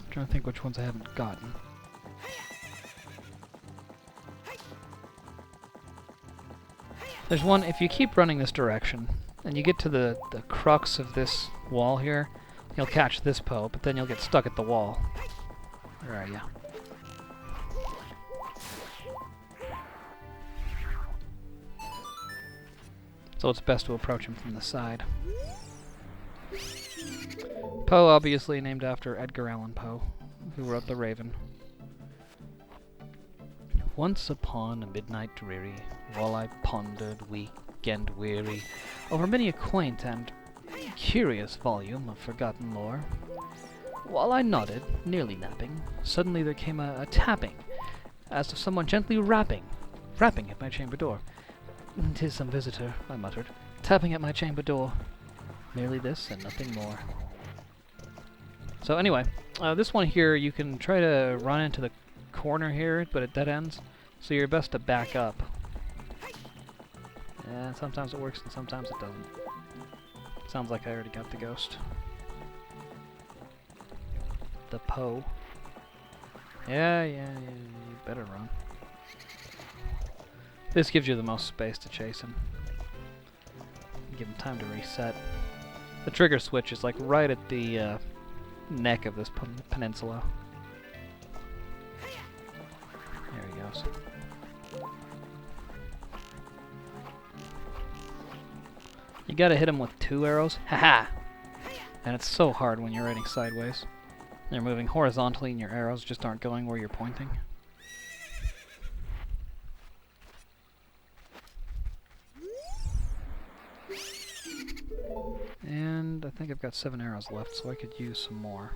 Trying to think which ones I haven't gotten. There's one, if you keep running this direction, and you get to the crux of this wall here, you'll catch this Po, but then you'll get stuck at the wall. Where are you? So it's best to approach him from the side. Poe, obviously named after Edgar Allan Poe, who wrote The Raven. Once upon a midnight dreary, while I pondered, weak and weary, over many a quaint and curious volume of forgotten lore, while I nodded, nearly napping, suddenly there came a tapping, as of someone gently rapping at my chamber door. "'Tis some visitor," I muttered, "tapping at my chamber door. Merely this and nothing more." So anyway, this one here, you can try to run into the corner here, but it dead ends, so you're best to back up. And sometimes it works and sometimes it doesn't. Sounds like I already got the ghost. The Poe. Yeah, you better run. This gives you the most space to chase him. Give him time to reset. The trigger switch is like right at the neck of this peninsula. There he goes. You gotta hit him with 2 arrows. Haha! And it's so hard when you're riding sideways. You're moving horizontally and your arrows just aren't going where you're pointing. And I think I've got 7 arrows left, so I could use some more.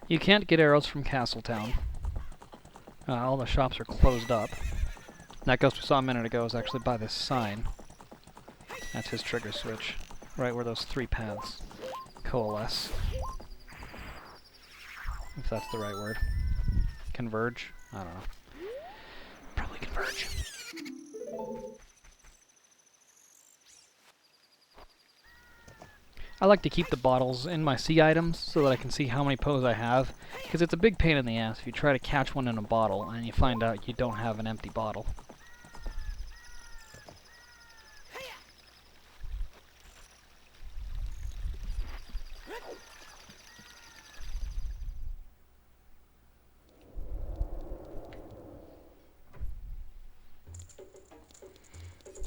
You can't get arrows from Castletown. All the shops are closed up. That ghost we saw a minute ago is actually by this sign. That's his trigger switch, right where those 3 paths coalesce. If that's the right word. Converge? I don't know. Probably converge. I like to keep the bottles in my sea items so that I can see how many Poes I have, because it's a big pain in the ass if you try to catch one in a bottle and you find out you don't have an empty bottle.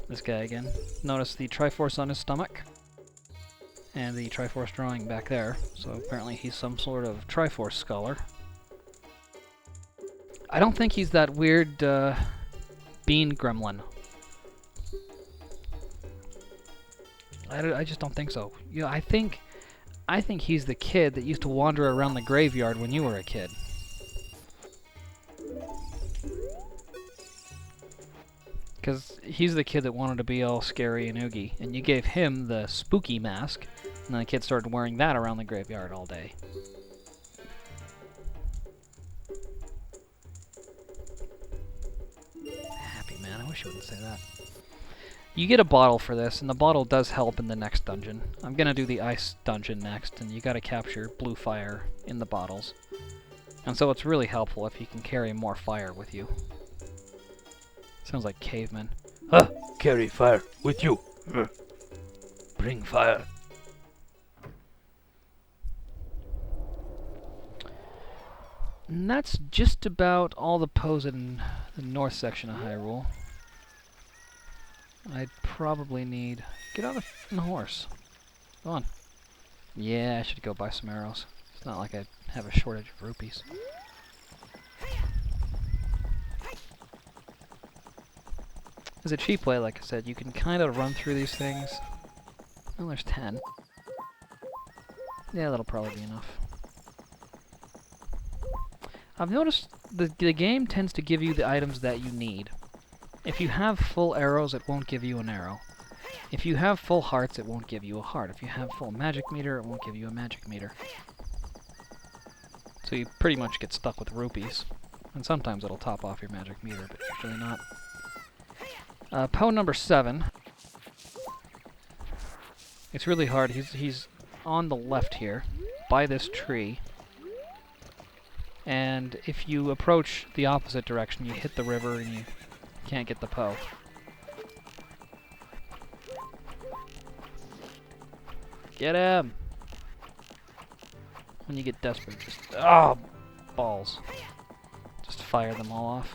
This guy again. Notice the Triforce on his stomach. And the Triforce drawing back there. So apparently he's some sort of Triforce scholar. I don't think he's that weird bean gremlin. I just don't think so. You know, I think he's the kid that used to wander around the graveyard when you were a kid. Because he's the kid that wanted to be all scary and oogie, and you gave him the spooky mask, and then the kid started wearing that around the graveyard all day. Happy man, I wish you wouldn't say that. You get a bottle for this, and the bottle does help in the next dungeon. I'm gonna do the ice dungeon next, and you gotta capture blue fire in the bottles. And so it's really helpful if you can carry more fire with you. Sounds like cavemen. Carry fire with you. Bring fire. And that's just about all the Poes in the north section of Hyrule. I'd probably need... Get on the horse. Go on. Yeah, I should go buy some arrows. It's not like I have a shortage of rupees. As a cheap way, like I said, you can kind of run through these things. Oh, there's 10. Yeah, that'll probably be enough. I've noticed the game tends to give you the items that you need. If you have full arrows, it won't give you an arrow. If you have full hearts, it won't give you a heart. If you have full magic meter, it won't give you a magic meter. So you pretty much get stuck with rupees. And sometimes it'll top off your magic meter, but usually not. Poe number 7. It's really hard. He's on the left here, by this tree. And if you approach the opposite direction, you hit the river and you can't get the Poe. Get him! When you get desperate, just... Oh! Balls. Just fire them all off.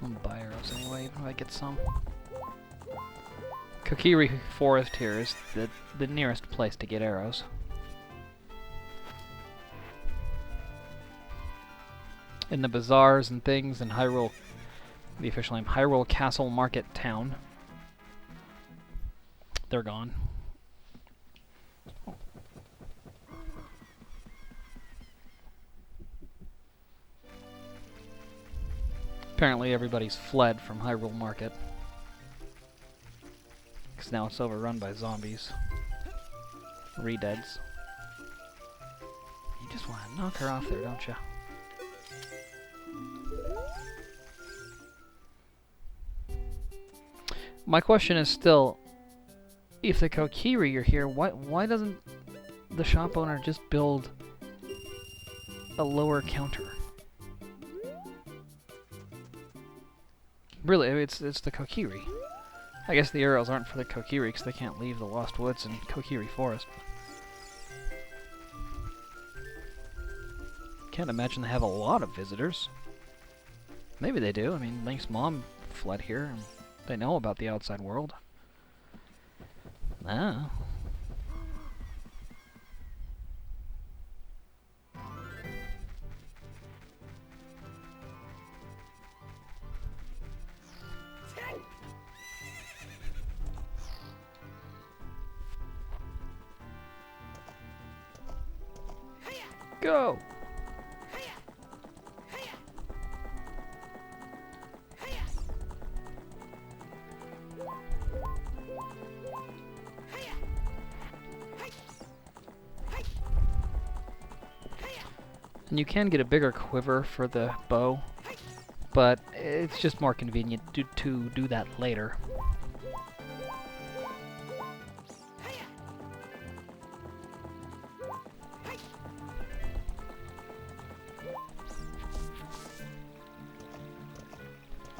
I'm gonna buy arrows anyway, even if I get some. Kokiri Forest here is the nearest place to get arrows. In the bazaars and things in Hyrule, the official name, Hyrule Castle Market Town. They're gone. Apparently everybody's fled from Hyrule Market. Because now it's overrun by zombies. Redeads. You just want to knock her off there, don't you? My question is still, if the Kokiri are here, why doesn't the shop owner just build a lower counter? Really, it's the Kokiri. I guess the arrows aren't for the Kokiri because they can't leave the Lost Woods and Kokiri Forest. Can't imagine they have a lot of visitors. Maybe they do. I mean, Link's mom fled here, and they know about the outside world. Ah. Go! And you can get a bigger quiver for the bow, but it's just more convenient to do that later.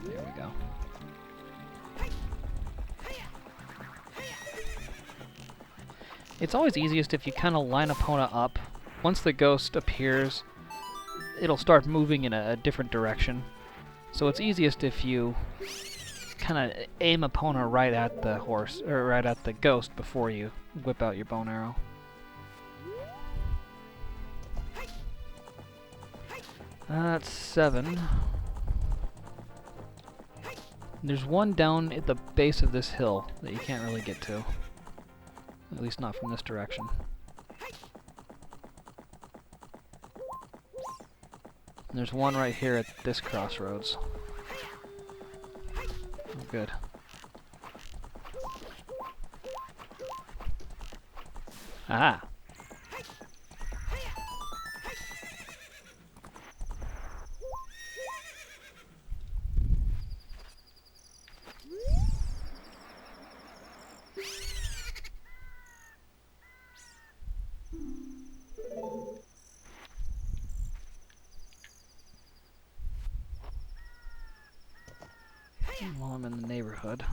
There we go. It's always easiest if you kind of line Epona up. Once the ghost appears, it'll start moving in a different direction. So it's easiest if you kind of aim Epona right at the horse, or right at the ghost before you whip out your bow and arrow. That's 7. There's one down at the base of this hill that you can't really get to. At least not from this direction. And there's one right here at this crossroads. Oh, good. Ah! While I'm in the neighborhood.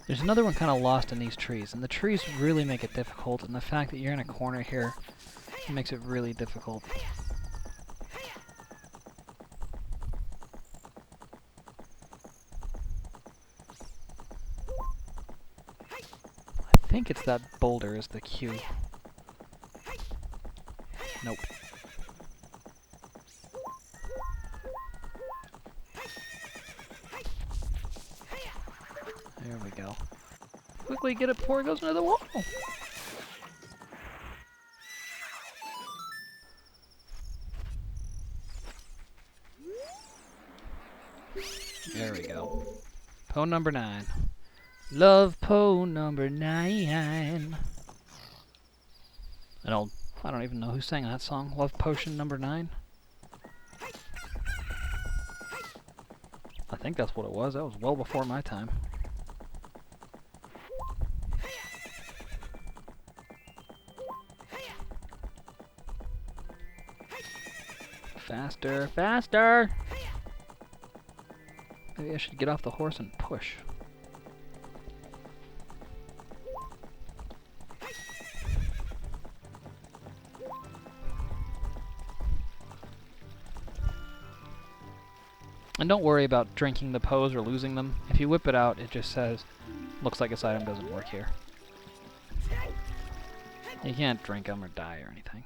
There's another one kind of lost in these trees, and the trees really make it difficult, and the fact that you're in a corner here makes it really difficult. I think it's that boulder is the cue. Nope. There we go. Quickly get it before it goes into the wall! Po number 9. Love Po number 9. I don't even know who sang that song. Love Potion number 9. I think that's what it was. That was well before my time. Faster, faster! Maybe I should get off the horse and push. And don't worry about drinking the pose or losing them. If you whip it out, it just says, looks like this item doesn't work here. You can't drink them or die or anything.